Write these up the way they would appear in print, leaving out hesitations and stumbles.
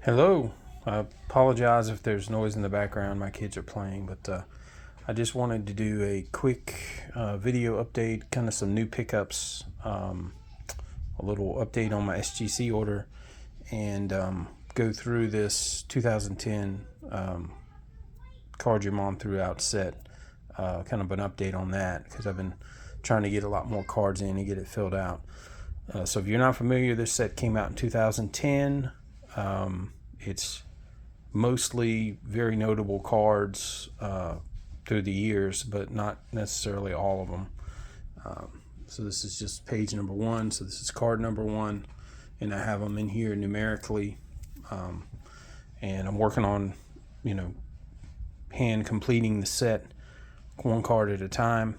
Hello. I apologize if there's noise in the background. My kids are playing, but I just wanted to do a quick video update, kind of some new pickups, a little update on my SGC order, and go through this 2010 Card Your Mom Threw Out set, kind of an update on that, because I've been trying to get a lot more cards in and get it filled out. So if you're not familiar, this set came out in 2010. It's mostly very notable cards through the years, but not necessarily all of them. So this is just page number one. So this is card number one, and I have them in here numerically. And I'm working on, hand completing the set one card at a time.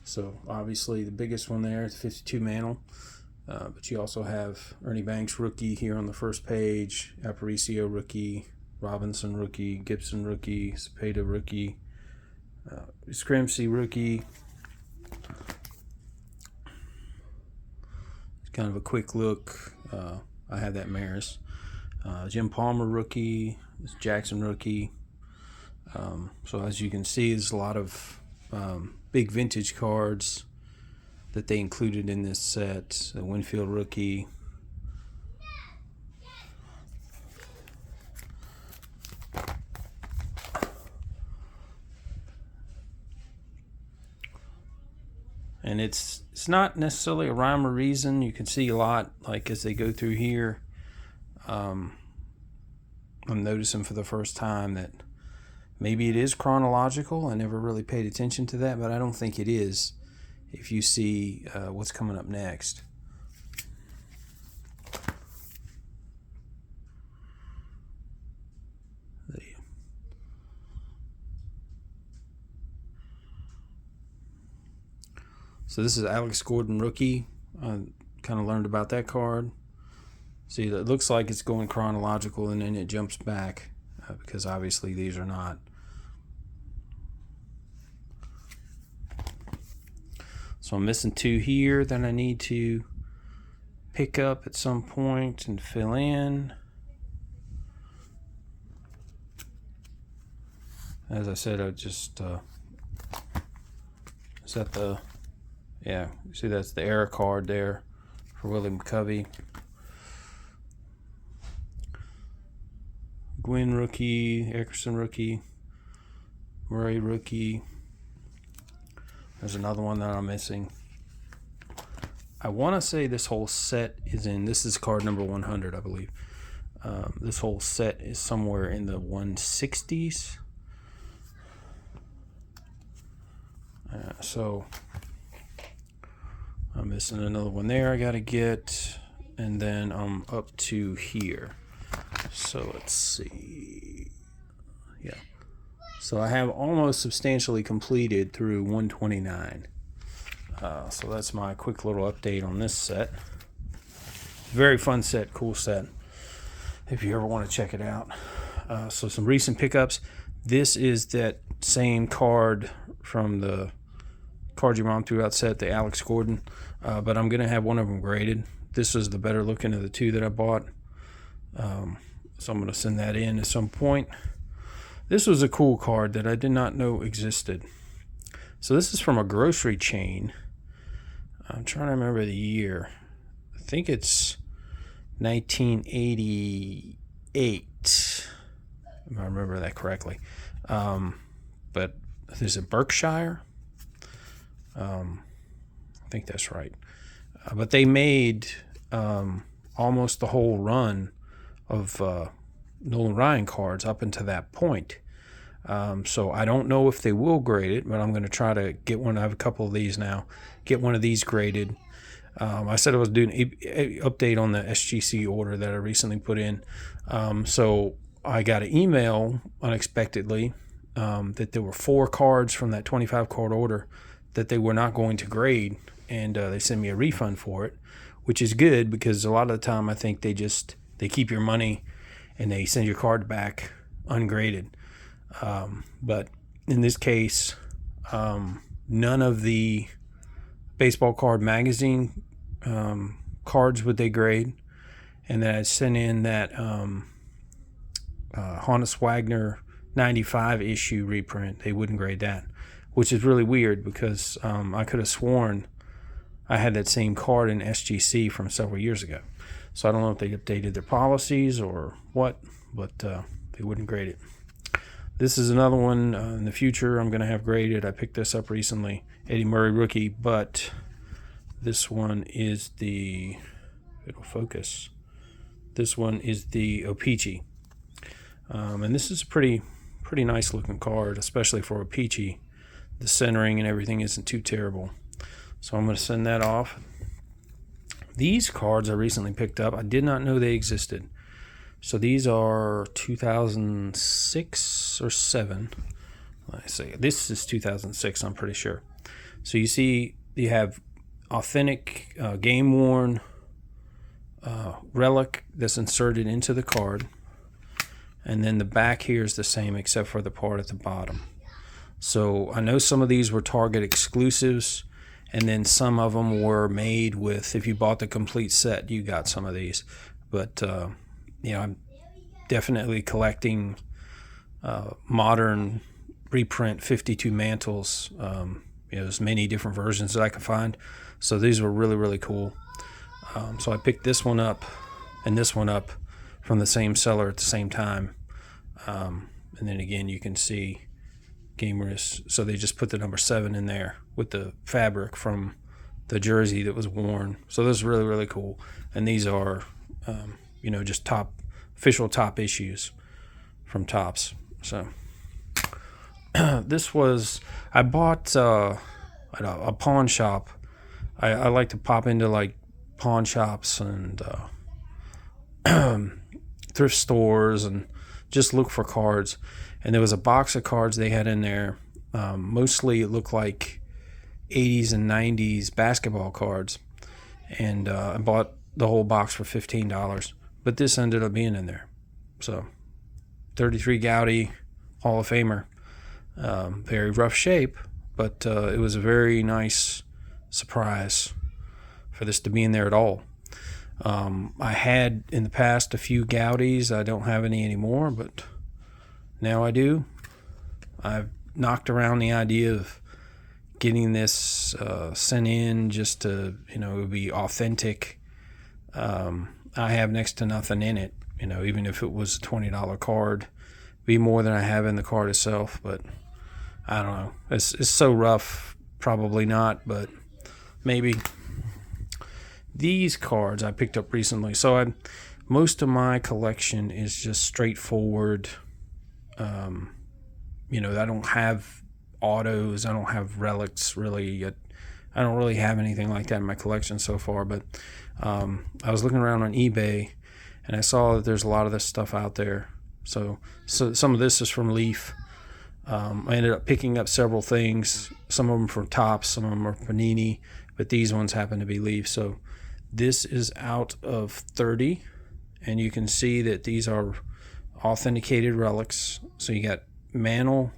So obviously the biggest one there is 52 Mantle. But you also have Ernie Banks rookie here on the first page, Aparicio rookie, Robinson rookie, Gibson rookie, Cepeda rookie, Scrimsey rookie. It's kind of a quick look. I have that Maris. Jim Palmer rookie, Jackson rookie. So as you can see, there's a lot of big vintage cards that they included in this set. The Winfield rookie, and it's not necessarily a rhyme or reason. You can see a lot, like as they go through here. I'm noticing for the first time that maybe it is chronological. I never really paid attention to that, but I don't think it is. If you see what's coming up next. So this is Alex Gordon rookie. I kind of learned about that card. See, it looks like it's going chronological, and then it jumps back because obviously these are not. So I'm missing two here that I need to pick up at some point and fill in. As I said, I just set the, you see that's the error card there for Willie McCovey. Gwynn rookie, Eckerson rookie, Murray rookie. There's another one that I'm missing. I want to say this whole set is in, this is card number 100, I believe. This whole set is somewhere in the 160s. So I'm missing another one there I got to get. And then I'm up to here. So let's see. Yeah. So I have almost substantially completed through 129. So that's my quick little update on this set. Very fun set, cool set, if you ever want to check it out. So some recent pickups. This is that same card from the Card Your Mom Threw Out set, the Alex Gordon. But I'm going to have one of them graded. This is the better looking of the two that I bought. So I'm going to send that in at some point. This was a cool card that I did not know existed. So this is from a grocery chain. I'm trying to remember the year. I think it's 1988, if I remember that correctly. But there's a Berkshire. I think that's right. But they made almost the whole run of Nolan Ryan cards up until that point. So I don't know if they will grade it, but I'm going to try to get one. I have a couple of these now. Get one of these graded. I said I was doing an update on the SGC order that I recently put in. So I got an email unexpectedly that there were 4 cards from that 25 card order that they were not going to grade, and they sent me a refund for it, which is good because a lot of the time I think they keep your money and they send your card back ungraded. But in this case, none of the Baseball Card Magazine cards would they grade, and then I sent in that Honus Wagner 95 issue reprint. They wouldn't grade that, which is really weird because I could have sworn I had that same card in SGC from several years ago. So I don't know if they updated their policies or what, but they wouldn't grade it. This is another one in the future I'm going to have graded. I picked this up recently, Eddie Murray rookie, but this one is the, it'll focus. This one is the O-Pee-Chee. And this is a pretty nice looking card, especially for O-Pee-Chee. The centering and everything isn't too terrible. So I'm going to send that off. These cards I recently picked up. I did not know they existed. So these are 2006 or 7. Let's see. This is 2006, I'm pretty sure. So you see you have authentic game-worn relic that's inserted into the card. And then the back here is the same except for the part at the bottom. So I know some of these were Target exclusives, and then some of them were made with, if you bought the complete set, you got some of these. But, you know, I'm definitely collecting modern reprint 52 mantles. You know, there's many different versions that I can find. So these were really cool. So I picked this one up and this one up from the same seller at the same time. And then again, you can see Gamers. So they just put the number 7 in there with the fabric from the jersey that was worn. So this is really cool. And these are, you know, just official top issues from Topps. So this was, I bought at a pawn shop. I like to pop into like pawn shops and thrift stores and just look for cards. And there was a box of cards they had in there. Mostly it looked like 80s and 90s basketball cards. And I bought the whole box for $15. But this ended up being in there. So 33 Gowdy, Hall of Famer. Very rough shape, but it was a very nice surprise for this to be in there at all. I had in the past a few Gowdies. I don't have any anymore, but now I do. I've knocked around the idea of getting this sent in just to, you know, it would be authentic. I have next to nothing in it, you know, even if it was a $20 card, be more than I have in the card itself, but I don't know. It's so rough, probably not, but maybe. These cards I picked up recently. So most of my collection is just straightforward. You know, I don't have autos. I don't have relics really. I don't really have anything like that in my collection so far. But I was looking around on eBay, and I saw that there's a lot of this stuff out there. So some of this is from Leaf. I ended up picking up several things. Some of them from Topps, some of them are Panini, but these ones happen to be Leaf. So this is out of 30, and you can see that these are authenticated relics. So you got Mantle,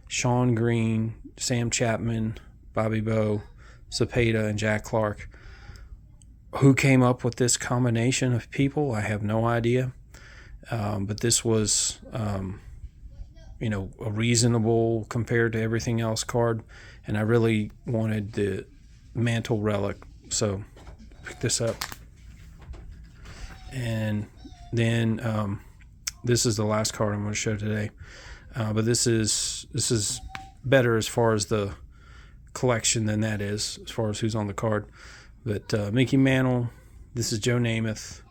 Sean Green, Sam Chapman, Bobby Bowe, Cepeda, and Jack Clark. Who came up with this combination of people? I have no idea. But this was, you know, a reasonable compared to everything else card. And I really wanted the Mantle relic. So pick this up. And then this is the last card I'm going to show today. But this is better as far as the collection than that is, as far as who's on the card. But Mickey Mantle, this is Joe Namath.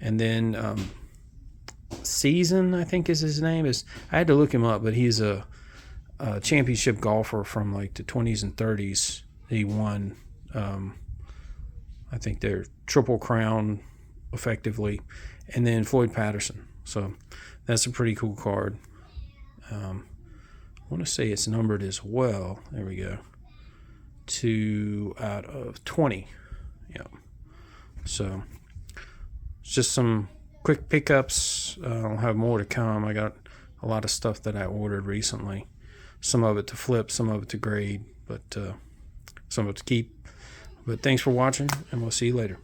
And then Season, I think is his name. I had to look him up, but he's a championship golfer from like the 20s and 30s. He won, I think they're Triple Crown effectively. And then Floyd Patterson. So that's a pretty cool card. I want to say it's numbered as well. There we go. 2 out of 20. Yeah. So it's just some quick pickups. I'll have more to come. I got a lot of stuff that I ordered recently. Some of it to flip, some of it to grade, but some of it to keep. But thanks for watching, and we'll see you later.